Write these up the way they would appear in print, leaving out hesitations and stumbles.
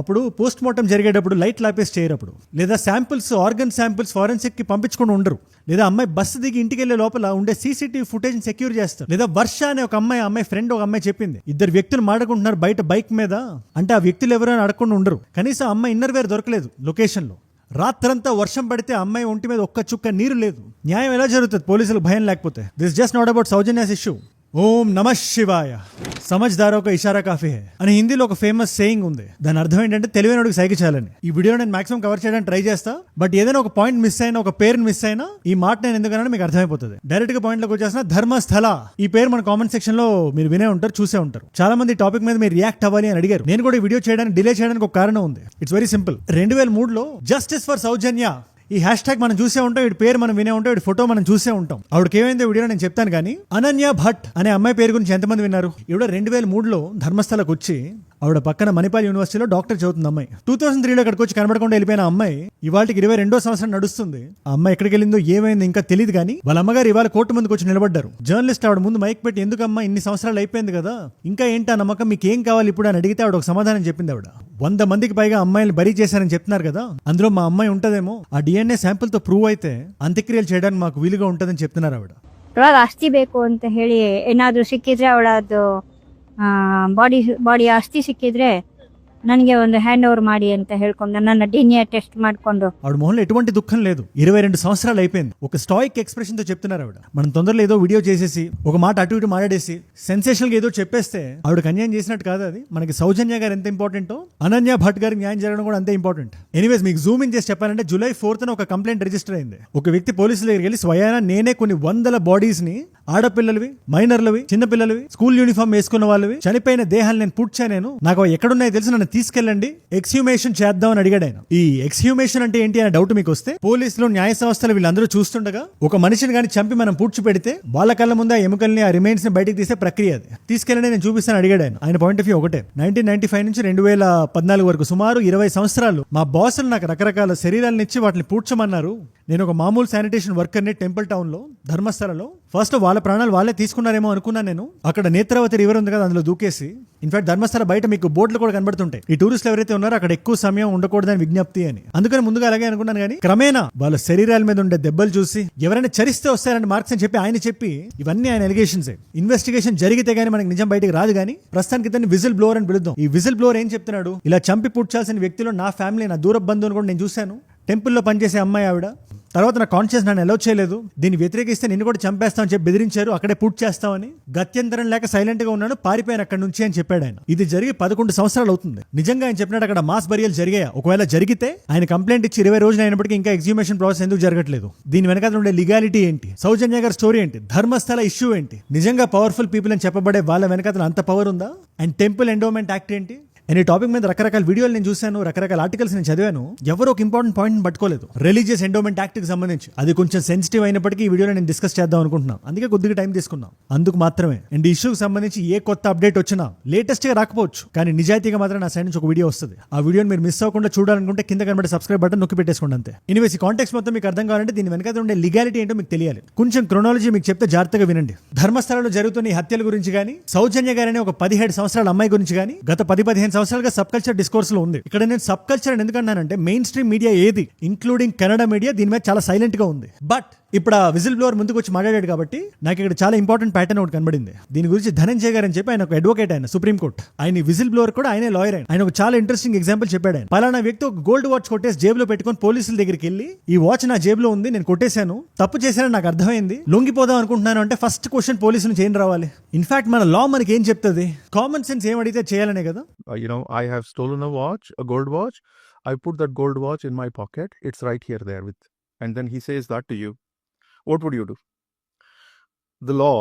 అప్పుడు post mortem జరిగేటప్పుడు light లాపేసి చేయరప్పుడు, లేదా శాంపిల్స్ ఆర్గన్ శాంపిల్స్ ఫారెన్సిక్ కి పంపించుకొని ఉండరు, లేదా అమ్మాయి బస్సు దిగి ఇంటికి వెళ్లే లోపల ఉండే సీసీటీవీ ఫుటేజ్ సెక్యూర్ చేస్తారు. లేదా వర్ష అనే ఒక అమ్మాయి ఫ్రెండ్ ఒక అమ్మాయి చెప్పింది, ఇద్దరు వ్యక్తులు మాట్లాడుకుంటున్నారు బయట బైక్ మీద అంటే ఆ వ్యక్తులు ఎవరైనా అడగకుండా ఉండరు. కనీసం అమ్మాయి ఇన్నర్ వేర్ దొరకలేదు లొకేషన్ లో. రాత్రంతా వర్షం పడితే అమ్మాయి ఒంటి మీద ఒక్క చుక్క నీరు లేదు. న్యాయం ఎలా జరుగుతుంది పోలీసులకు భయం లేకపోతే? This just not about Sowjanya's issue. ఓం నమ శివాయ, సమజ్దారో కా ఇషారా కాఫీ హై అని హిందీలో ఒక ఫేమస్ సేయింగ్ ఉంది. దాని అర్థం ఏంటంటే తెలివైనడికి సైకి చాలని. ఈ వీడియో నేను మాక్సిమం కవర్ చేయడానికి ట్రై చేస్తా, బట్ ఏదైనా ఒక పాయింట్ మిస్ అయినా, ఒక పేరు మిస్ అయినా ఈ మాట నేను ఎందుకన్నా మీకు అర్థమైపోతుంది. డైరెక్ట్ గా పాయింట్ లోకి వచ్చేసిన ధర్మస్థల. ఈ పేరు మన కామెంట్ సెక్షన్ లో మీరు వినే ఉంటారు, చూసే ఉంటారు. చాలా మంది టాపిక్ మీద మీరు రియాక్ట్ అవ్వాలి అని అడిగారు. నేను కూడా ఈ వీడియో చేయడానికి డిలే చేయడానికి ఒక కారణం ఉంది. It's very simple. 2003లో జస్టిస్ ఫర్ సౌజన్య ఈ హ్యాష్ ట్యాగ్ మనం చూసే ఉంటాం, వీడి పేరు మనం వినే ఉంటాం, వీడి ఫోటో మనం చూసే ఉంటాం. ఆవిడకి ఏమైందో వీడియో నేను చెప్తాను. కానీ అనన్య భట్ అనే అమ్మాయి పేరు గురించి ఎంతమంది విన్నారు? ఈవిడ 2003లో ధర్మస్థలకు వచ్చి ఆవిడ పక్కన మణిపాల్ యూనివర్సిటీలో డాక్టర్ చదువుతుంది అమ్మాయి. 2003లో అక్కడికి వచ్చి కనబడకుండా వెళ్ళిపోయిన అమ్మాయి ఇవాళకి 22వ సంవత్సరం నడుస్తుంది. ఆ అమ్మాయి ఎక్కడికి వెళ్ళిందో ఏమైందో ఇంకా తెలియదు. కానీ వాళ్ళ అమ్మగారు ఇవాళ కోర్టు ముందుకు వచ్చి నిలబడ్డారు. జర్నలిస్ట్ ఆవిడ ముందు మైక్ పెట్టి, ఎందుకమ్మా ఇన్ని సంవత్సరాలు అయిపోయింది కదా, ఇంకా ఏంటా నమ్మకం, మీకు ఏం కావాలి ఇప్పుడు అని అడిగితే ఆవిడ ఒక సమాధానం చెప్పింది. ఆవిడ 100 మందికి పైగా అమ్మాయిలు బరీ చేశారని చెప్తున్నారు కదా, అందులో మా అమ్మాయి ఉంటదేమో, ఆ DNA శాంపుల్ తో ప్రూవ్ అయితే ಅಂತ್ಯಕ್ರಿಯೆಗಳು చేయడానికి మాకు వీలుగా ఉంటుందని చెప్తున్నారు ఆవిడ. ಇವಾಗ ಆಸ್ತಿ ಬೇಕು ಅಂತ ಹೇಳಿ ಏನಾದರೂ ಸಿಕ್ಕಿದ್ರೆ ಅವಳದು ಬಾಡಿ ಆಸ್ತಿ ಸಿಕ್ಕಿದ್ರೆ ನನಗೆ ಒಂದು ಹ್ಯಾಂಡ್ ಓವರ್ ಮಾಡಿ ಅಂತ ಹೇಳ್ಕೊಂಡು ನನ್ನ DNA టెస్ట్ ಮಾಡ್ಕೊಂಡು. ఆవిడ మొహంలో ఎటువంటి దుఃఖం లేదు. 22 సంవత్సరాలు అయిపోయింది. ఒక స్టాయిక్ ఎక్స్ప్రెషన్ తో చెప్తున్నారు ఆవిడ. మనం తొందరలో ఏదో వీడియో చేసేసి ఒక మాట అటు ఇటు మాట్లాడేసి సెన్సేషనల్ గా ఏదో చెప్పేస్తే ఆవిడకి అన్యాయం చేసినట్టు కాదు అది. మనకి సౌజన్య గారు ఎంత ఇంపార్టెంటో అనన్య భట్ గారికి న్యాయం జరగడం కూడా అంతే ఇంపార్టెంట్. ఎనీవేస్, మీకు జూమ్ ఇన్ చేసి చెప్పాలంటే July 4th ఒక కంప్లైంట్ రిజిస్టర్ అయింది. ఒక వ్యక్తి పోలీసుల దగ్గరికి వెళ్ళి స్వయానా నేనే కొన్ని వందల బాడీస్ ని, ఆడపిల్లలవి, మైనర్లవి, చిన్నపిల్లలవి, స్కూల్ యూనిఫామ్ వేసుకున్న వాళ్ళవి చనిపోయిన దేహాలు నేను పూడ్చా, నేను నాకు ఎక్కడున్నాయో తెలిసి నన్ను తీసుకెళ్ళండి, ఎక్స్హ్యూమేషన్ చేద్దాం అని అడిగాడు ఆయన. ఈ ఎక్స్హ్యూమేషన్ అంటే ఏంటి అనే డౌట్ మీకు వస్తే, పోలీసులు, న్యాయ సంస్థలు వీళ్ళందరూ చూస్తుండగా ఒక మనిషిని కానీ చంపి మనం పూడ్చి పెడితే వాళ్ళ కళ్ళ ముందు ఆ ఎముకల్ని, ఆ రిమైన్స్ ని బయటికి తీసే ప్రక్రియ అది. తీసుకెళ్ళండి నేను చూపిస్తాను అడిగాడు ఆయన. ఆయన పాయింట్ ఆఫ్ వ్యూ ఒకటే. 1995 నుంచి 2014 వరకు సుమారు 20 సంవత్సరాలు మా బాసులు నాకు రకరకాల శరీరాలను ఇచ్చి వాటిని పూడ్చమన్నారు. నేను ఒక మామూలు శానిటేషన్ వర్కర్ని టెంపుల్ టౌన్ లో, ధర్మస్థలలో. ఫస్ట్ వాళ్ళ ప్రాణాలు వాళ్ళే తీసుకున్నారేమో అనుకున్నాను నేను. అక్కడ నేత్రావతి రివర్ ఉంది కదా, అందులో దూకేసి. ఇన్ఫాక్ట్ ధర్మస్థల బయట మీకు బోట్లు కూడా కనబడుతుంటాయి, ఈ టూరిస్టులు ఎవరైతే ఉన్నారో అక్కడ ఎక్కువ సమయం ఉండకూడదని విజ్ఞప్తి అని. అందుకని ముందుగా అలాగే అనుకున్నాను. కానీ క్రమేణా వాళ్ళ శరీరాల మీద ఉండే దెబ్బలు చూసి ఎవరైనా చరిస్తే వస్తారని మార్క్స్ అని చెప్పి ఆయన చెప్పి, ఇవన్నీ ఆయన ఎలిగేషన్స్. ఇన్వెస్టిగేషన్ జరిగితే గానీ మనకి నిజం బయటకు రాదు. కానీ ప్రస్తుతానికి ఇతన్ని విజిల్ బ్లోవర్ అని పిలుద్దాం. ఈ విజిల్ బ్లోవర్ ఏం చెప్తున్నాడు? ఇలా చంపి పుట్టాల్సిన వ్యక్తిలో నా ఫ్యామిలీ, నా దూర బంధువుని కూడా నేను చూశాను. టెంపుల్లో పనిచేసే అమ్మాయి ఆవిడ. తర్వాత నా కాన్షియస్ నన్ను అలౌ చేయలేదు, దీన్ని వ్యతిరేకిస్తే నిన్ను కూడా చంపేస్తామని చెప్పి బెదిరించారు, అక్కడే పూర్తి చేస్తామని. గత్యంతరం లేక సైలెంట్ గా ఉన్నాను, పారిపోయాను అక్కడి నుంచి అని చెప్పాడు ఆయన. ఇది జరిగి 11 సంవత్సరాలు అవుతుంది. నిజంగా ఆయన చెప్పినట్టు అక్కడ మాస్ బరియల్ జరిగాయా? ఒకవేళ జరిగితే ఆయన కంప్లైంట్ ఇచ్చి 20 రోజులు అయినప్పటికీ ఇంకా ఎగ్జిక్యూషన్ ప్రాసెస్ ఎందుకు జరగట్లేదు? దీని వెనకాల ఉండే లీగాలిటీ ఏంటి? సౌజన్య గారి స్టోరీ ఏంటి? ధర్మస్థల ఇష్యూ ఏంటి? నిజంగా పవర్ఫుల్ పీపుల్ అని చెప్పబడే వాళ్ళ వెనకాల అంత పవర్ ఉందా? అండ్ టెంపుల్ ఎండోమెంట్ యాక్ట్ ఏంటి? ఈ టాపిక్ మీద రకరకాల వీడియోలు నేను చూశాను, రకరకాల ఆర్టికల్స్ నేను చదివాను. ఎవరు ఒక ఇంపార్టెంట్ పాయింట్ పట్టుకోలేదు. రిలీజియస్ ఎండోమెంట్ యాక్ట్ కి సంబంధించి అది కొంచెం సెన్సిటివ్ అయినప్పటికీ ఈ వీడియోలో నేను డిస్కస్ చేద్దాం అనుకుంటున్నాను. అందుకే కొద్దిగా టైం తీసుకున్నాం అందుకు మాత్రమే. అండ్ ఈ ఇష్యూకి సంబంధించి ఏ కొత్త అప్డేట్ వచ్చినా లేటెస్ట్ గా రాకపోవచ్చు, కానీ నిజాయితీగా మాత్రం నా సైడ్ నుంచి ఒక వీడియో వస్తుంది. ఆ వీడియోని మీరు మిస్ అవ్వకుండా చూడాలనుకుంటే కింద కనబడే సబ్స్క్రైబ్ బటన్ నొక్కి పెట్టేసుకోండి అంతే. ఎనీవేస్, ఈ కాంటెక్స్ట్ మొత్తం మీకు అర్థం కావాలంటే దీని వెనకాల ఉండే లీగాలిటీ ఏంటో మీకు తెలియాలి. కొంచెం క్రొనాలజీ మీకు చెప్తే జాగ్రత్తగా వినండి. ధర్మస్థలలో జరుగుతున్న ఈ హత్యల గురించి కానీ, సౌజన్య గారనే ఒక 17 సంవత్సరాల అమ్మాయి గురించి కానీ గత 10-15 సంవత్సరాలుగా సబ్ కల్చర్ డిస్కోర్స్ లో ఉంది. ఇక్కడ నేను సబ్ కల్చర్ అని ఎందుకన్నానంటే, మెయిన్ స్ట్రీమ్ మీడియా ఏది, ఇంక్లూడింగ్ కన్నడ మీడియా, దీని మీద చాలా సైలెంట్ గా ఉంది. బట్ ఇప్పుడు ఆ విజిల్ బ్లోవర్ ముందుకు వచ్చి మాట్లాడాడు కాబట్టి నాకు ఇక్కడ చాలా ఇంపార్టెంట్ ప్యాటర్న్ ఒకటి కనబడింది. దీని గురించి ధనంజయ్ గారు అని చెప్పి ఆయన ఒక అడ్వకేట్, ఆయన సుప్రీంకోర్టు, ఆయన విజిల్ బ్లోవర్ కూడా ఆయనే లాయర్. ఆయన ఒక చాలా ఇంట్రెస్టింగ్ ఎగ్జాంపుల్ చెప్పాడు. ఆయన పలానా వ్యక్తి ఒక గోల్డ్ వాచ్ కొట్టేసి జేబులో పెట్టుకొని పోలీసుల దగ్గరికి వెళ్ళి, ఈ వాచ్ నా జేబులో ఉంది, నేను కొట్టేశాను, తప్పు చేశానని నాకు అర్థమైంది, లొంగిపోదాం అనుకుంటున్నాను అంటే ఫస్ట్ క్వశ్చన్ పోలీసు నుంచి ఏం రావాలి? ఇన్ఫాక్ట్ మన లా మనకి ఏం చెప్తుంది? కామన్ సెన్స్ ఏం అడిగితే చేయాలనే కదా. I have stolen a gold watch. I put that gold watch in my pocket. It's right here there with, and then he says that to you. What would you do? The law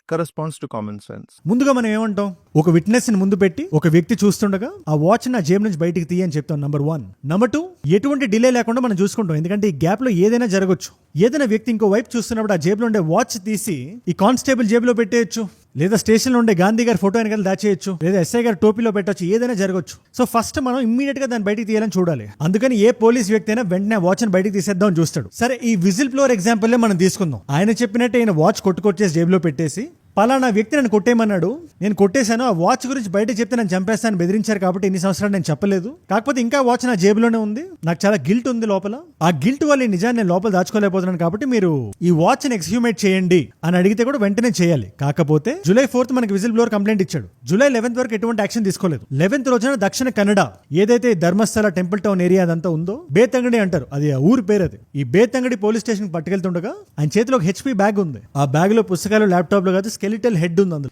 corresponds to common sense. ముందుగా మనం ఏమంటాం? ఒక witness ని ముందు పెట్టి ఒక వ్యక్తి చూస్తుండగా ఆ వాచ్ నా జేబు నుంచి బయటికి తీయని చెప్తాం. నంబర్ 1. నంబర్ 2, ఎటువంటి డిలే లేకుండా మనం చూసుకుంటాం. ఎందుకంటే ఈ గ్యాప్ లో ఏదైనా జరగచ్చు. ఏదైనా వ్యక్తి ఇంకో వైపు చూస్తున్నప్పుడు ఆ జేబులో ఉండే వాచ్ తీసి ఈ కానిస్టేబుల్ జేబులో పెట్టేయచ్చు, లేదా స్టేషన్ లో ఉండే గాంధీ గారి ఫోటో వెనకాల దాచేయచ్చు, లేదా ఎస్ఐ గారి టోపీలో పెట్టచ్చు, ఏదైనా జరగచ్చు. సో ఫస్ట్ మనం ఇమ్మీడియట్ గా దాన్ని బయటికి తీయాలని చూడాలి. అందుకని ఏ పోలీస్ వ్యక్తి అయినా వెంటనే వాచ్ ని బయటికి తీసేద్దాం చూస్తాడు. సరే, ఈ విజిల్ బ్లోవర్ ఎగ్జాంపుల్ మనం తీసుకుందాం. ఆయన చెప్పినట్టు ఆయన వాచ్ కొట్టుకొచ్చేసి జేబులో పెట్టేసి పలానా వ్యక్తి నన్ను కొట్టేయమన్నాడు, నేను కొట్టేశాను, ఆ వాచ్ గురించి బయట చెప్తే నన్ను చంపేస్తాను బెదిరించారు కాబట్టి ఇన్ని సంవత్సరాలు నేను చెప్పలేదు, కాకపోతే ఇంకా వాచ్ నా జేబులోనే ఉంది, నాకు చాలా గిల్ట్ ఉంది లోపల, ఆ గిల్ట్ వల్ల ఈ నిజాన్ని నేను లోపల దాచుకోలేకపోతున్నాను కాబట్టి మీరు ఈ వాచ్ ని ఎక్స్హ్యూమేట్ చేయండి అని అడిగితే కూడా వెంటనే చేయాలి. కాకపోతే జూలై 4th మనకి విజిల్ బ్లోవర్ కంప్లైంట్ ఇచ్చాడు. జూలై 11th వరకు ఎటువంటి యాక్షన్ తీసుకోలేదు. 11th రోజున దక్షిణ కన్నడ ఏదైతే ధర్మస్థల టెంపుల్ టౌన్ ఏరియా అదంతా ఉందో, బేతంగడి అంటారు, అది ఆ ఊరి పేరు. అది ఈ బేతంగడి పోలీస్ స్టేషన్ పట్టుకెళ్తుండగా ఆయన చేతిలో ఒక HP బ్యాగ్ ఉంది. ఆ బ్యాగ్ లో పుస్తకాలు, ల్యాప్టాప్లు కాదు, స్కెలిటల్ హెడ్ ఉంది అందులో.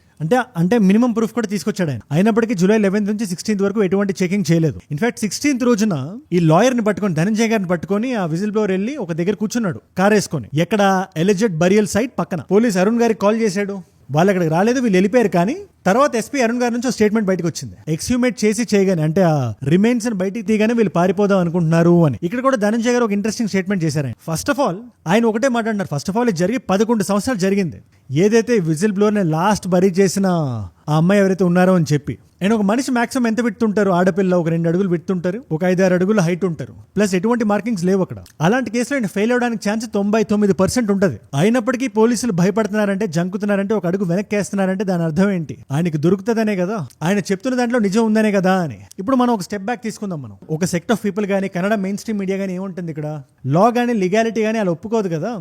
అంటే మినిమం ప్రూఫ్ కూడా తీసుకొచ్చాడు ఆయన. అయినప్పటికీ జూలై 11th నుంచి 16th వరకు ఎటువంటి చెకింగ్ చేయలేదు. ఇన్ఫాక్ట్ 16th రోజున ఈ లాయర్ ని పట్టుకొని, ధనంజయ్ గారిని పట్టుకొని ఆ విజిల్ బ్లోవర్ వెళ్ళి ఒక దగ్గర కూర్చున్నాడు కార్ వేసుకొని. ఎక్కడ? ఎలిజెడ్ బరియల్ సైట్ పక్కన. పోలీస్ అరుణ్ గారికి కాల్ చేశాడు, వాళ్ళు అక్కడికి రాలేదు, వీళ్ళు వెళ్ళిపోయారు. కానీ తర్వాత SP అరుణ్ గారి నుంచి స్టేట్మెంట్ బయటకు వచ్చింది, ఎక్స్హ్యూమేట్ చేసి చేయగానే, అంటే ఆ రిమైన్స్ బయటికి తీయగానే వీళ్ళు పారిపోదాం అనుకుంటున్నారు అని. ఇక్కడ కూడా ధనంజయ్ గారు ఒక ఇంట్రెస్టింగ్ స్టేట్మెంట్ చేశారు. ఫస్ట్ ఆఫ్ ఆల్ ఆయన ఒకటే మాట్లాడినారు, ఫస్ట్ ఆఫ్ ఆల్ ఇది జరిగి 11 సంవత్సరాలు జరిగింది. ఏదైతే విజిల్ బ్లోవర్ ని లాస్ట్ బరీ చేసిన ఆ అమ్మాయి ఎవరైతే ఉన్నారో అని చెప్పి, అండ్ ఒక మనిషి మాక్సిమం ఎంత విడుతుంటారు? ఆడపిల్ల ఒక 2 అడుగులు విడుతుంటారు, ఒక 5-6 అడుగులు హైట్ ఉంటారు, ప్లస్ ఎటువంటి మార్కింగ్స్ లేవు అక్కడ. అలాంటి కేసులో ఆయన ఫెయిల్ అవడానికి ఛాన్స్ 99% ఉంటుంది. అయినప్పటికీ పోలీసులు భయపడుతున్నారంటే, జంకుతున్నారంటే, ఒక అడుగు వెనక్కి వేస్తున్నారంటే దాని అర్థం ఏంటి? ఆయనకి దొరుకుతుందనే కదా, ఆయన చెప్తున్న దాంట్లో నిజం ఉందనే కదా అని. ఇప్పుడు మనం ఒక స్టెప్ బ్యాక్ తీసుకుందాం. మనం ఒక సెక్ట్ ఆఫ్ పీపుల్ కానీ, కన్నడ మెయిన్ స్ట్రీమ్ మీడియా కానీ ఏముంటుంది ఇక్కడ? లా కానీ, లీగాలిటీ కానీ అలా ఒప్పుకోదు కదా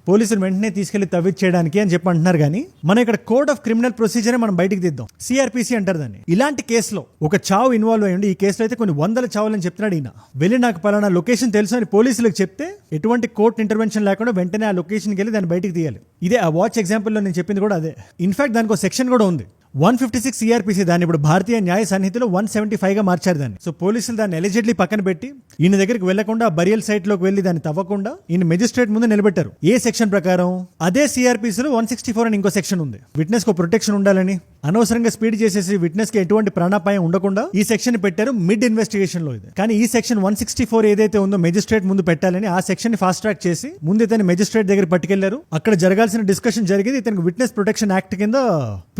పోలీసులు వెంటనే తీసుకెళ్లి తవ్విచ్చేయడానికి అని చెప్పి అంటున్నారు. కానీ మనం ఇక్కడ కోడ్ ఆఫ్ క్రిమినల్ ప్రొసీజర్ మనం బయటికి తీద్దాం. CRPC అంటారు దాన్ని. ఇలాంటి కేసులో ఒక చావు ఇన్వాల్వ్ అయ్యండి. ఈ కేసులో అయితే కొన్ని 100 చావులని చెప్తున్నాడు ఈయన. వెళ్ళి నాకు పలానా లొకేషన్ తెలుసు అని పోలీసులకు చెప్తే ఎటువంటి కోర్టు ఇంటర్వెన్షన్ లేకుండా వెంటనే ఆ లొకేషన్కి వెళ్ళి దాన్ని బయటికి తీయాలి. ఇదే ఆ వాచ్ ఎగ్జాంపుల్లో నేను చెప్పింది కూడా అదే. ఇన్ఫాక్ట్ దానికి ఒక సెక్షన్ కూడా ఉంది, 156 CRPC. దాన్ని ఇప్పుడు భారతీయ న్యాయ సన్నిధిలో 175గా మార్చారు దాన్ని. సో పోలీసులు దాన్ని ఎలిజిడ్లీ పక్కన పెట్టి ఈయన దగ్గరికి వెళ్లకుండా, బరియల్ సైట్ లోకి వెళ్లి దాన్ని తవ్వకుండా ఈయన మెజిస్ట్రేట్ ముందు నిలబెట్టారు. ఏ సెక్షన్ ప్రకారం? అదే CRPCలో 164 అని ఇంకో సెక్షన్ ఉంది. విట్నెస్ కు ప్రొటెక్షన్ ఉండాలని, అనవసరంగా స్పీడ్ చేసేసి విట్నెస్ కి ఎటువంటి ప్రాణాపాయం ఉండకుండా ఈ సెక్షన్ పెట్టారు మిడ్ ఇన్వెస్టిగేషన్ లో. ఇది కానీ ఈ సెక్షన్ 164 ఏదైతే ఉందో మెజిస్ట్రేట్ ముందు పెట్టాలని, ఆ సెక్షన్ ని ఫాస్ట్ ట్రాక్ చేసి ముందు ఇతని మెజిస్ట్రేట్ దగ్గర పట్టుకెళ్లారు. అక్కడ జరగాల్సిన డిస్కషన్ జరిగింది. ఇతనికి విట్నెస్ ప్రొటెక్షన్ యాక్ట్ కింద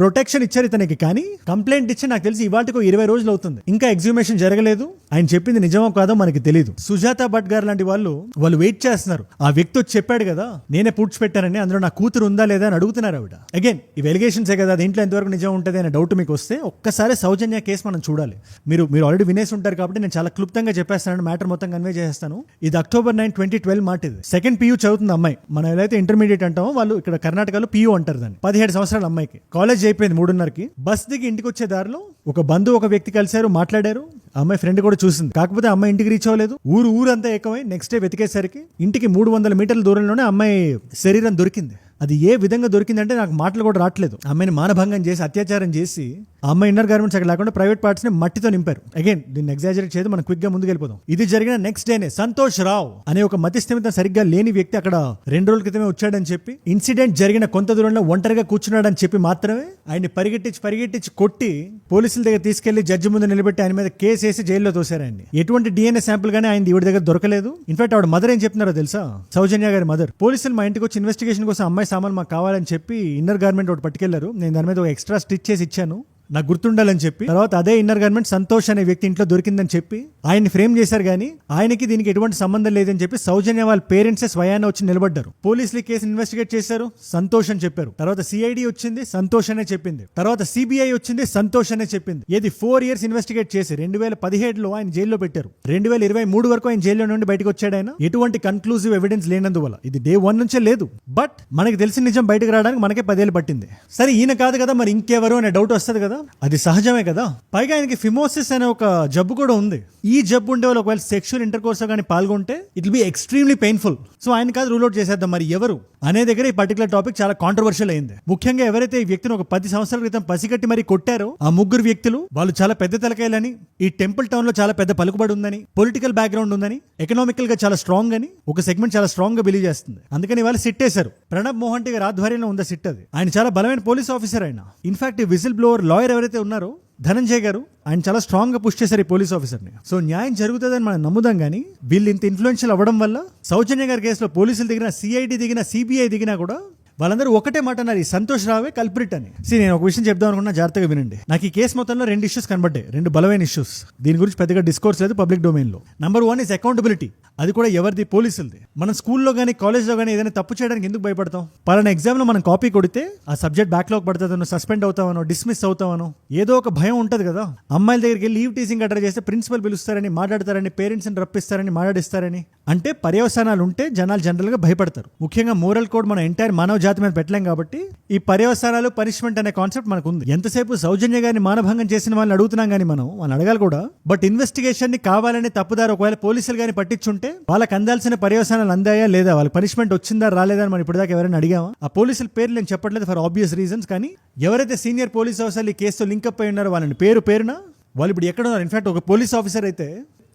ప్రొటెక్షన్ ఇచ్చారు ఇతనికి. కానీ కంప్లైంట్ ఇచ్చి నాకు తెలిసి ఇవాటికి 20 రోజులు అవుతుంది, ఇంకా ఎగ్జిక్యూషన్ జరగలేదు. ఆయన చెప్పింది నిజమో కాదో మనకి తెలియదు. సుజాత భట్ గారు లాంటి వాళ్ళు వెయిట్ చేస్తున్నారు. ఆ వ్యక్తి వచ్చి చెప్పాడు కదా నేనే పూడ్చిపెట్టానని, అందులో నా కూతురు ఉందా లేదా అని అడుగుతున్నారు ఆవిడ. అగైన్ ఇవి ఎలిగేషన్సే కదా, దీంట్లో ఎంతవరకు నిజం ఉంటుంది అనే డౌట్ మీకు వస్తే ఒక్కసారి సౌజన్య కేసు మనం చూడాలి. మీరు ఆల్రెడీ వినేసి ఉంటారు కాబట్టి నేను చాలా క్లుప్తంగా చెప్పేస్తాను, మ్యాటర్ మొత్తం కన్వే చేస్తాను. ఇది October 9, 2012 మాట. ఇది సెకండ్ PU చదువుతుంది అమ్మాయి. మనం ఏదైతే ఇంటర్మీడియట్ అంటామో వాళ్ళు ఇక్కడ కర్ణాటకలో PU అంటారు దాన్ని. 17 సంవత్సరాల అమ్మాయికి కాలేజ్ అయిపోయింది 3:30కి. బస్ దిగి ఇంటికి వచ్చే దారిలో ఒక బంధువు ఒక వ్యక్తి కలిశారు, మాట్లాడారు. అమ్మాయి ఫ్రెండ్ కూడా చూసింది. కాకపోతే అమ్మాయి ఇంటికి రీచ్ అవ్వలేదు. ఊరంతా ఏకమై నెక్స్ట్ డే వెతికేసరికి ఇంటికి 300 మీటర్ల దూరంలోనే అమ్మాయి శరీరం దొరికింది. అది ఏ విధంగా దొరికిందంటే నాకు మాటలు కూడా రావట్లేదు. అమ్మాయిని మానభంగం చేసి, అత్యాచారం చేసి, ఆ అమ్మాయి ఇన్నర్ గార్మెంట్స్ అక్కడ లేకుండా ప్రైవేట్ పార్ట్స్ ని మట్టితో నింపారు. అగైన్ దీన్ని ఎగ్జాజరేట్ చేయదు, మనం క్విక్ గా ముందుకు వెళ్ళిపోదాం. ఇది జరిగిన నెక్స్ట్ డేనే సంతోష్ రావు అనే ఒక మతిస్థిమితం సరిగ్గా లేని వ్యక్తి అక్కడ 2 రోజుల క్రితమే వచ్చాడని చెప్పి, ఇన్సిడెంట్ జరిగిన కొంత దూరంలో ఒంటరిగా కూర్చున్నాడని చెప్పి మాత్రమే ఆయన్ని పరిగెట్టించి కొట్టి పోలీసుల దగ్గర తీసుకెళ్లి జడ్జి ముందు నిలబెట్టి ఆయన మీద కేసు వేసి జైల్లో తోశారండి. ఎటువంటి DNA శాంపుల్ గానీ ఆయన ఈవిడ దగ్గర దొరకలేదు. ఇన్ఫాక్ట్ ఆవిడ మదర్ ఏం చెప్తున్నారో తెలుసా? సౌజన్య గారి మదర్, పోలీసులు మా ఇంటికి వచ్చి ఇన్వెస్టిగేషన్ కోసం అమ్మాయి సామాన్ మాకు కావాలని చెప్పి ఇన్నర్ గార్మెంట్ ఒకటి పట్టుకెళ్లారు. నేను దాని మీద ఒక ఎక్స్ట్రా స్టిచ్ చేసి ఇచ్చాను, నాకు గుర్తుండాలని చెప్పి. తర్వాత అదే ఇన్నర్ గార్మెంట్ సంతోష్ అనే వ్యక్తి ఇంట్లో దొరికిందని చెప్పి ఆయన్ని ఫ్రేమ్ చేశారు. కానీ ఆయనకి దీనికి ఎటువంటి సంబంధం లేదని చెప్పి సౌజన్య వాళ్ళ పేరెంట్సే స్వయాన వచ్చి నిలబడ్డారు. పోలీసులు కేసు ఇన్వెస్టిగేట్ చేశారు, సంతోష్ అని చెప్పారు. తర్వాత CID వచ్చింది, సంతోష్ అనే చెప్పింది. తర్వాత CBI వచ్చింది, సంతోష్ అనే చెప్పింది. ఏది 4 years ఇన్వెస్టిగేట్ చేసి 2017లో ఆయన జైల్లో పెట్టారు. 2023 వరకు ఆయన జైల్లో నుండి బయటకు వచ్చాడు. ఆయన ఎటువంటి కన్క్లూజివ్ ఎవిడెన్స్ లేనందువల్ల ఇది day 1 నుంచే లేదు. బట్ మనకి తెలిసిన నిజం బయటకు రావడానికి మనకే 10 ఏళ్ళు పట్టింది. సరే ఈయన కాదు కదా మరి ఇంకెవరు అనే డౌట్ వస్తుంది కదా, అది సహజమే కదా. పైగా ఆయనకి ఫిమోసిస్ అనే ఒక జబ్బు కూడా ఉంది. ఈ జబ్బు ఉండే వాళ్ళు ఒకవేళ సెక్షువల్ ఇంటర్ కోర్స్ కానీ పాల్గొంటే it will be extremely painful. So ఆయన కాదు రూల్ అవుట్ చేసేద్దాం. మరి ఎవరు అనే దగ్గర ఈ పర్టికులర్ టాపిక్ చాలా కాంట్రవర్షియల్ అయింది. ముఖ్యంగా ఎవరైతే ఈ వ్యక్తిని ఒక 10 సంవత్సరాల క్రితం పసిగట్టి మరి కొట్టారో ఆ 3 వ్యక్తులు, వాళ్ళు చాలా పెద్ద తలకాయలని, ఈ టెంపుల్ టౌన్ లో చాలా పెద్ద పలుకుబడి ఉందని, పొలిటికల్ బ్యాక్గ్రౌండ్ ఉందని, ఎకనామికల్ గా చాలా స్ట్రాంగ్ అని ఒక సెగ్మెంట్ చాలా స్ట్రాంగ్ గా బిలీవ్ చేస్తుంది. అందుకని వాళ్ళు సిట్ వేశారు. ప్రణబ్ మోహంటి గారి ఆధ్వర్యంలో ఉంది సిట్. అది ఆయన చాలా బలమైన పోలీస్ ఆఫీసర్. ఆయన ఇన్ఫాక్ట్ ఈ విజిల్ బ్లోవర్ లాయర్ ఎవరైతే ఉన్నారో ధనంజయ్ గారు, ఆయన చాలా స్ట్రాంగ్ గా పుష్ చేశారు ఈ పోలీస్ ఆఫీసర్ని. సో న్యాయం జరుగుతుందని మనం నమ్ముదాం. కానీ వీళ్ళు ఇంత ఇన్ఫ్లుయెన్షియల్ అవ్వడం వల్ల సౌజన్య గారి కేసులో పోలీసులు దిగిన, CID దిగిన, CBI దిగినా కూడా వాళ్ళందరూ ఒకటే మాట అన్నారు, ఈ సంతోష్ రావే కల్ప్రిట్ అని. నేను ఒక విషయం చెప్దాం అనుకున్నా, జాగ్రత్తగా వినండి. నాకు ఈ కేసు మొత్తంలో 2 ఇష్యూస్ కనబడ్డాయి, 2 బలమైన ఇష్యూస్. దీని గురించి పెద్దగా డిస్కోర్స్ లేదు పబ్లిక్ డొమైన్ లో. Number 1 is accountability. అది కూడా ఎవరిది? పోలీసులది. మనం స్కూల్లో కానీ కాలేజ్లో కానీ ఏదైనా తప్పు చేయడానికి ఎందుకు భయపడతాం? పలానా ఎగ్జామ్ లో మనం కాపీ కొడితే ఆ సబ్జెక్ట్ బ్యాక్లాగ్ పడుతుందనో, సస్పెండ్ అవుతామనో, డిస్మిస్ అవుతామనో ఏదో ఒక భయం ఉంటది కదా. అమ్మాయిల దగ్గరికి వెళ్ళి లీవ్ టీజింగ్ అటర్ చేస్తే ప్రిన్సిపల్ పిలుస్తారని, మాట్లాడతారని, పేరెంట్స్ ని రప్పిస్తారని, మాట్లాడిస్తారని. అంటే పర్యవసానాలు ఉంటే జనాలు జనరల్ గా భయపడతారు. ముఖ్యంగా మోరల్ కోడ్ మన ఎంటైర్ మానవ జాతి మీద పెట్టలేం కాబట్టి ఈ పర్యవసానాలు, పనిష్మెంట్ అనే కాన్సెప్ట్ మనకు ఉంది. ఎంతసేపు సౌజన్య గారిని మానభంగం చేసిన వాళ్ళని అడుగుతున్నాం కానీ మనం వాళ్ళని అడగాలి కూడా. బట్ ఇన్వెస్టిగేషన్ ని కావాలని తప్పుదారు ఒకవేళ పోలీసులు కానీ పట్టించుంటే వాళ్ళకి అందాల్సిన పర్యవసానాలు అందాయా లేదా, వాళ్ళకి పనిష్మెంట్ వచ్చిందా రాలేదా అని మనం ఇప్పటిదాకా ఎవరైనా అడిగామా? ఆ పోలీసుల పేర్లు నేను చెప్పట్లేదు ఫర్ ఆబ్వియస్ రీజన్స్. కానీ ఎవరైతే సీనియర్ పోలీస్ ఆఫీసర్లు ఈ కేసుతో లింకప్ అయి ఉన్నారో వాళ్ళని పేరున వాళ్ళు ఇప్పుడు ఎక్కడ ఉన్నారు? ఇన్ఫాక్ట్ ఒక పోలీస్ ఆఫీసర్ అయితే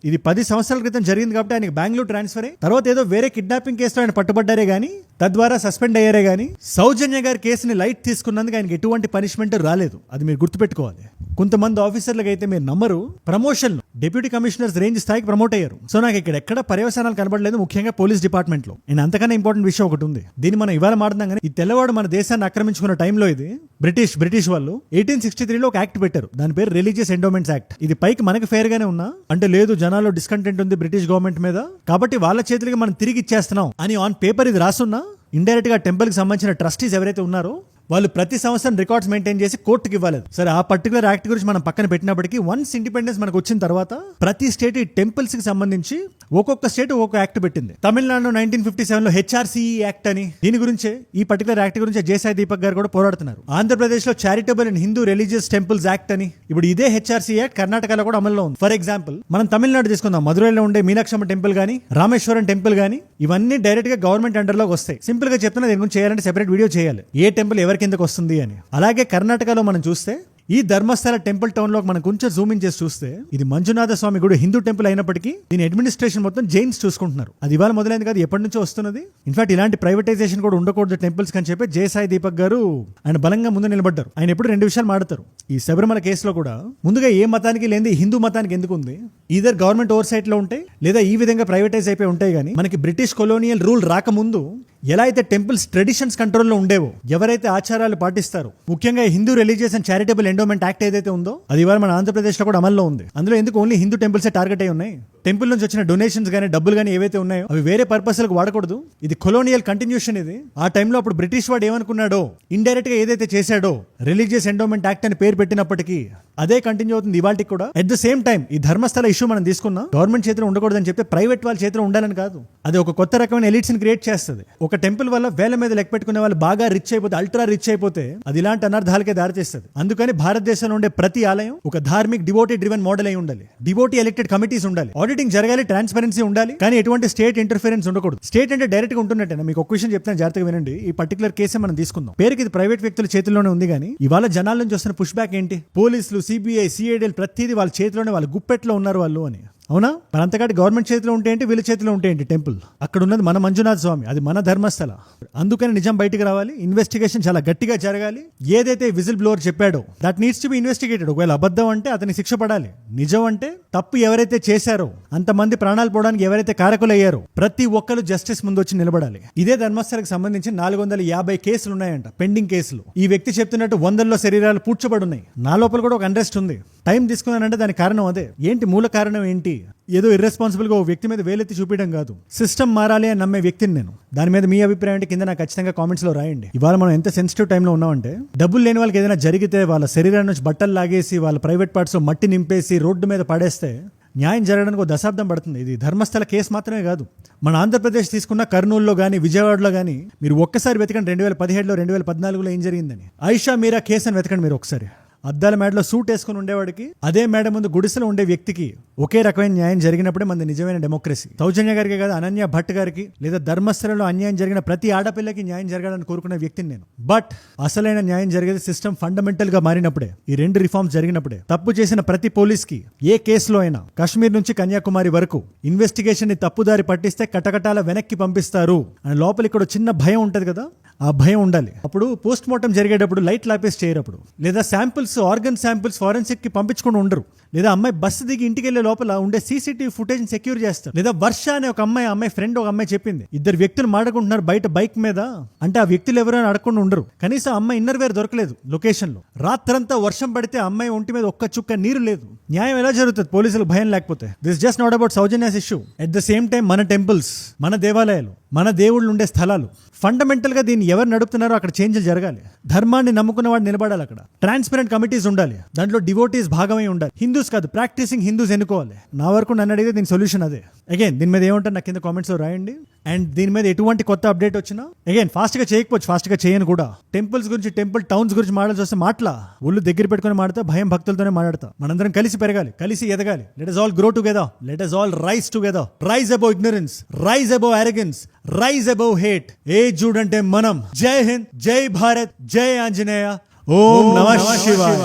ఇది 10 సంవత్సరాల క్రితం జరిగింది కాబట్టి ఆయనకి బెంగళూరు ట్రాన్స్ఫర్ అయ్యి తర్వాత ఏదో వేరే కిడ్నాపింగ్ కేసులో ఆయన పట్టుబడ్డారే గానీ, తద్వారా సస్పెండ్ అయ్యారే గానీ, సౌజన్య గారి కేసుని లైట్ తీసుకున్నందుకు ఆయనకి ఎటువంటి పనిష్మెంట్ రాలేదు. అది మీరు గుర్తుపెట్టుకోవాలి. కొంతమంది ఆఫీసర్లకు అయితే మీరు నమ్మరు, ప్రమోషన్ డిప్యూటీ కమిషనర్స్ రేంజ్ స్థాయికి ప్రమోట్ అయ్యారు. సో నాకు ఇక్కడ ఎక్కడ పర్యవసానాలు కనబడలేదు, ముఖ్యంగా పోలీస్ డిపార్ట్మెంట్ లో. నేను అంతకన్నా ఇంపార్టెంట్ విషయం ఒకటి ఉంది, దీన్ని మనం ఇవాళ మాట్లాడదాం. కానీ ఈ తెల్లవాడు మన దేశాన్ని ఆక్రమించుకున్న టైంలో ఇది బ్రిటిష్ వాళ్ళు 1863లో ఒక యాక్ట్ పెట్టారు. దాని పేరు రిలీజియస్ ఎండోమెంట్స్ యాక్ట్. ఇది పైకి మనకి ఫేర్ గానే ఉన్నా, అంటే లేదు జనాల్లో డిస్కంటెంట్ ఉంది బ్రిటిష్ గవర్నమెంట్ మీద కాబట్టి వాళ్ళ చేతులకి మనం తిరిగి ఇచ్చేస్తున్నాం అని ఆన్ పేపర్ ఇది రాసున్నా, ఇండైరెక్ట్ గా టెంపుల్ కి సంబంధించిన ట్రస్టీస్ ఎవరైతే ఉన్నారో వాళ్ళు ప్రతి సంవత్సరం రికార్డ్స్ మెయింటైన్ చేసి కోర్టుకి ఇవ్వాలి. సరే, ఆ పర్టికులర్ యాక్ట్ గురించి మనం పక్కన పెట్టినప్పటికీ వన్స్ ఇండిపెండెన్స్ మనకు వచ్చిన తర్వాత ప్రతి స్టేట్ ఈ టెంపుల్స్ కి సంబంధించి ఒక్కొక్క స్టేట్ ఒక్కొక్క యాక్ట్ పెట్టింది. తమిళనాడు 1957లో హెచ్ఆర్సిఈ యాక్ట్ అని, దీని గురించే ఈ పర్టికులర్ యాక్ట్ గురించి జేసాయి దీపక్ గారు కూడా పోరాడుతున్నారు. ఆంధ్రప్రదేశ్ లో charitable and Hindu religious temples act అని, ఇప్పుడు ఇదే హెచ్ఆర్సిఈ యాక్ట్ కర్ణాటకలో కూడా అమల్లో ఉంది. ఫర్ ఎగ్జాంపుల్ మనం తమిళనాడు తీసుకుందాం, మధురైలో ఉండే మీనాక్షమ్మ టెంపుల్ గానీ, రామేశ్వరం టెంపుల్ గానీ, ఇవన్నీ డైరెక్ట్ గా గవర్నమెంట్ అండర్ లోకి వస్తాయి. సింపుల్ గా చెప్తున్నా, దీని గురించి చేయాలంటే సెపరేట్ వీడియో చేయాలి, ఏ టెంపుల్ ఎవరి కిందకు వస్తుంది అని. అలాగే కర్ణాటకలో మనం చూస్తే ఈ ధర్మస్థల టెంపుల్ టౌన్ లో మనం కొంచెం జూమ్ ఇన్ చేసి చూస్తే ఇది మంజునాథ స్వామి గుడి హిందూ టెంపుల్ అయినప్పటికీ దీని అడ్మినిస్ట్రేషన్ మొత్తం జైన్స్ చూసుకుంటున్నారు. అది ఇవాళ మొదలైంది కాదు, ఎప్పటి నుంచో వస్తున్నది. ఇన్ఫాక్ట్ ఇలాంటి ప్రైవేటైజేషన్ కూడా ఉండకూడదు టెంపుల్స్ అని చెప్పి జయసాయి దీపక్ గారు ఆయన బలంగా ముందు నిలబడ్డారు. ఆయన ఎప్పుడు 2 విషయాలు మాడతారు. ఈ శబరిమల కేసులో కూడా ముందుగా ఏ మతానికి లేని హిందూ మతానికి ఎందుకు ఉంది? ఈధర్ గవర్నమెంట్ ఓవర్ సైట్ లో ఉంటాయి లేదా ఈ విధంగా ప్రైవేటైజ్ అయిపోయి ఉంటాయి. కానీ మనకి బ్రిటిష్ కొలోనియల్ రూల్ రాకముందు ఎలా అయితే టెంపుల్స్ ట్రెడిషన్స్ కంట్రోల్లో ఉండేవో, ఎవరైతే ఆచారాలు పాటిస్తారో, ముఖ్యంగా Hindu religious and charitable endowment act ఏదైతే ఉందో అది ఇవాళ మన ఆంధ్రప్రదేశ్ లో కూడా అమల్లో ఉంది. అందులో ఎందుకు ఓన్లీ హిందూ టెంపుల్సే టార్గెట్ అయి ఉన్నాయి. టెంపుల్ నుంచి వచ్చిన డొనేషన్స్ కానీ డబ్బులు కానీ ఏవైతే ఉన్నాయో అవి వేరే పర్పస్లకు వాడకూడదు. ఇది కొలోనియల్ కంటిన్యూషన్. ఇది ఆ టైంలో అప్పుడు బ్రిటిష్ వాడు ఏమనుకున్నాడో, ఇండైరెక్ట్ గా ఏదైతే చేశాడో రిలీజియస్ ఎండోమెంట్ యాక్ట్ అని పేరు పెట్టినప్పటికీ అదే కంటిన్యూ అవుతుంది ఇవాళకి కూడా. అట్ ద సేమ్ టైం ఈ ధర్మస్థల ఇష్యూ మనం తీసుకున్నాం, గవర్నమెంట్ చేతిలో ఉండకూడదని చెప్తే ప్రైవేట్ వాళ్ళ చేతిలో ఉండాలని కాదు. అది ఒక కొత్త రకమైన ఎలిట్స్ ని క్రియేట్ చేస్తుంది. ఒక టెంపుల్ వల్ల వేల మీద లెక్క పెట్టుకునే వాళ్ళు బాగా రిచ్ అయిపోతే, అల్ట్రా రిచ్ అయిపోతే అది ఇలాంటి అనర్థాలకే దారితీస్తుంది. అందుకని భారతదేశంలో ఉండే ప్రతి ఆలయం ఒక ధార్మిక్ డివోటీ డ్రివెన్ మోడల్ అయి ఉండాలి. డివోటీ ఎలక్టెడ్ కమిటీస్ ఉండాలి, ఆడిటింగ్ జరగాలి, ట్రాన్స్పరెన్సీ ఉండాలి. కానీ ఎటువంటి స్టేట్ ఇంటర్ఫరెన్స్ ఉండకూడదు. స్టేట్ అంటే డైరెక్ట్ గా ఉంటున్నట్టే. మీకు ఒక విషయం చెప్తాను, జాగ్రత్తగా వినండి. ఈ పర్టికులర్ కేసే మనం తీసుకుందాం. పేరుకి ఇది ప్రైవేట్ వ్యక్తుల చేతుల్లోనే ఉంది, కానీ ఇవాళ జనాల నుంచి వస్తున్న పుష్ బ్యాక్ ఏంటి? పోలీసులు, సిబిఐ, సిఐడి ప్రతిదీ వాళ్ళ చేతిలోనే, వాళ్ళ గుప్పెట్లో ఉన్నారు వాళ్ళు అని. అవునా? మరి అంతకాటి గవర్నమెంట్ చేతిలో ఉంటే ఏంటి, వీళ్ళ చేతిలో ఉంటే ఏంటి? టెంపుల్ అక్కడ ఉన్నది మన మంజునాథ స్వామి, అది మన ధర్మస్థల. అందుకని నిజం బయటకు రావాలి, ఇన్వెస్టిగేషన్ చాలా గట్టిగా జరగాలి. ఏదైతే విజిల్ బ్లోవర్ చెప్పాడో that needs to be investigated. ఒకవేళ అబద్ధం అంటే అతని శిక్ష పడాలి. నిజం అంటే తప్పు ఎవరైతే చేశారో, అంతమంది ప్రాణాలు పోవడానికి ఎవరైతే కారకులు అయ్యారో ప్రతి ఒక్కరు జస్టిస్ ముందు వచ్చి నిలబడాలి. ఇదే ధర్మస్థలకు సంబంధించి 450 కేసులు ఉన్నాయంట, పెండింగ్ కేసులు. ఈ వ్యక్తి చెప్తున్నట్టు 100లో శరీరాలు పూడ్చబడి ఉన్నాయి. నా లోపల కూడా ఒక అన్రెస్ట్ ఉంది. టైం తీసుకున్నానంటే దానికి కారణం అదే. ఏంటి మూల కారణం ఏంటి? ఏదో ఇర్రెస్పాన్సిబుల్ గా ఓ వ్యక్తి మీద వేలెత్తి చూపించడం కాదు, సిస్టమ్ మారాలి అని నమ్మే వ్యక్తిని నేను. దాని మీద మీ అభిప్రాయం అంటే కింద నాకు ఖచ్చితంగా కామెంట్స్ లో రాయండి. ఇవాళ మనం ఎంత సెన్సిటివ్ టైంలో ఉన్నామంటే, డబ్బులు లేని వాళ్ళకి ఏదైనా జరిగితే వాళ్ళ శరీరాన్ని నుంచి బట్టలు లాగేసి వాళ్ళ ప్రైవేట్ పార్ట్స్ లో మట్టి నింపేసి రోడ్డు మీద పడేస్తే న్యాయం జరగడానికి ఒక దశాబ్దం పడుతుంది. ఇది ధర్మస్థల కేసు మాత్రమే కాదు, మన ఆంధ్రప్రదేశ్ తీసుకున్న కర్నూలులో కానీ విజయవాడలో కానీ మీరు ఒక్కసారి వెతకండి 2017లో 2014లో ఏం జరిగిందని. ఆయిషా మీరా కేసు అని వెతకండి మీరు ఒకసారి. అద్దాల మేడలో సూట్ వేసుకుని ఉండేవాడికి, అదే మేడ ముందు గుడిసెలో ఉండే వ్యక్తికి ఒకే రకమైన న్యాయం జరిగినప్పుడే మనది నిజమైన డెమోక్రసీ. సౌజన్య గారికి కాదు, అనన్య భట్ గారికి లేదా ధర్మస్థలలో అన్యాయం జరిగిన ప్రతి ఆడపిల్లకి న్యాయం జరగాలని కోరుకునే వ్యక్తిని నేను. బట్ అసలైన న్యాయం జరిగేది సిస్టమ్ ఫండమెంటల్ గా మారినప్పుడే, ఈ 2 రిఫార్మ్స్ జరిగినప్పుడే. తప్పు చేసిన ప్రతి పోలీస్ కి ఏ కేసులో అయినా కాశ్మీర్ నుంచి కన్యాకుమారి వరకు ఇన్వెస్టిగేషన్ ని తప్పుదారి పట్టిస్తే కటకటాల వెనక్కి పంపిస్తారు అని లోపల ఇక్కడ చిన్న భయం ఉంటది కదా, ఆ భయం ఉండాలి. అప్పుడు పోస్ట్ మార్టం జరిగేటప్పుడు లైట్ లాపేసి చేయరప్పుడు, లేదా శాంపిల్స్, ఆర్గన్ శాంపిల్స్ ఫారెన్సిక్ కి పంపించుకుని ఉండరు. లేదా అమ్మాయి బస్సు దిగి ఇంటికి వెళ్ళే లోపల ఉండే సీసీటీవీ ఫుటేజ్ సెక్యూర్ చేస్తారు. లేదా వర్ష అనే ఒక అమ్మాయి ఫ్రెండ్ ఒక అమ్మాయి చెప్పింది, ఇద్దరు వ్యక్తులు మాట్లాడుకుంటున్నారు బయట బైక్ మీద, అంటే ఆ వ్యక్తులు ఎవరైనా అడగకుండా ఉండరు. కనీసం అమ్మాయి ఇన్నర్ వేర్ దొరకలేదు లొకేషన్ లో. రాత్రంతా వర్షం పడితే అమ్మాయి ఒంటి మీద ఒక్క చుక్క నీరు లేదు. న్యాయం ఎలా జరుగుతుంది పోలీసులకు భయం లేకపోతే? This just not about Sowjanya's issue. At the same time మన టెంపుల్స్, మన దేవాలయాలు, మన దేవుళ్ళు ఉండే స్థలాలు, ఫండమెంటల్ గా దీన్ని ఎవరు నడుపుతున్నారో అక్కడ చేంజ్లు జరగాలి. ధర్మాన్ని నమ్ముకున్న వాడు నిలబడాలి. అక్కడ ట్రాన్స్పరెంట్ కమిటీస్ ఉండాలి, దాంట్లో డివోటీస్ భాగమై ఉండాలి. హిందూస్ కాదు, ప్రాక్టీసింగ్ హిందూస్ ఎన్నుకోవాలి. నా వరకు నన్ను అడిగితే దీని సొల్యూషన్ అదే. అగైన్ దీని మీద ఏమంటారు నాకు కింద కామెంట్స్ లో రాయండి. అండ్ దీని మీద ఎటువంటి కొత్త అప్డేట్ వచ్చినా అగైన్ ఫాస్ట్ గా చేయకపోవచ్చు, ఫాస్ట్ గా చేయను కూడా. టెంపుల్స్ గురించి, టెంపుల్ టౌన్స్ గురించి మాట్లాడాల్సి వస్తే ఒళ్ళు దగ్గర పెట్టుకుని మాడతా, భయం భక్తులతోనే మాట్లాడతా. మనందరం కలిసి పెరగాలి, కలిసి ఎదగాలి. Let us all grow together, let us all rise together. Rise above ignorance, rise above arrogance, rise above hate. చూడంటే మనం. జై హింద్, జై భారత్, జై ఆంజనేయ, ఓం నమః శివాయ.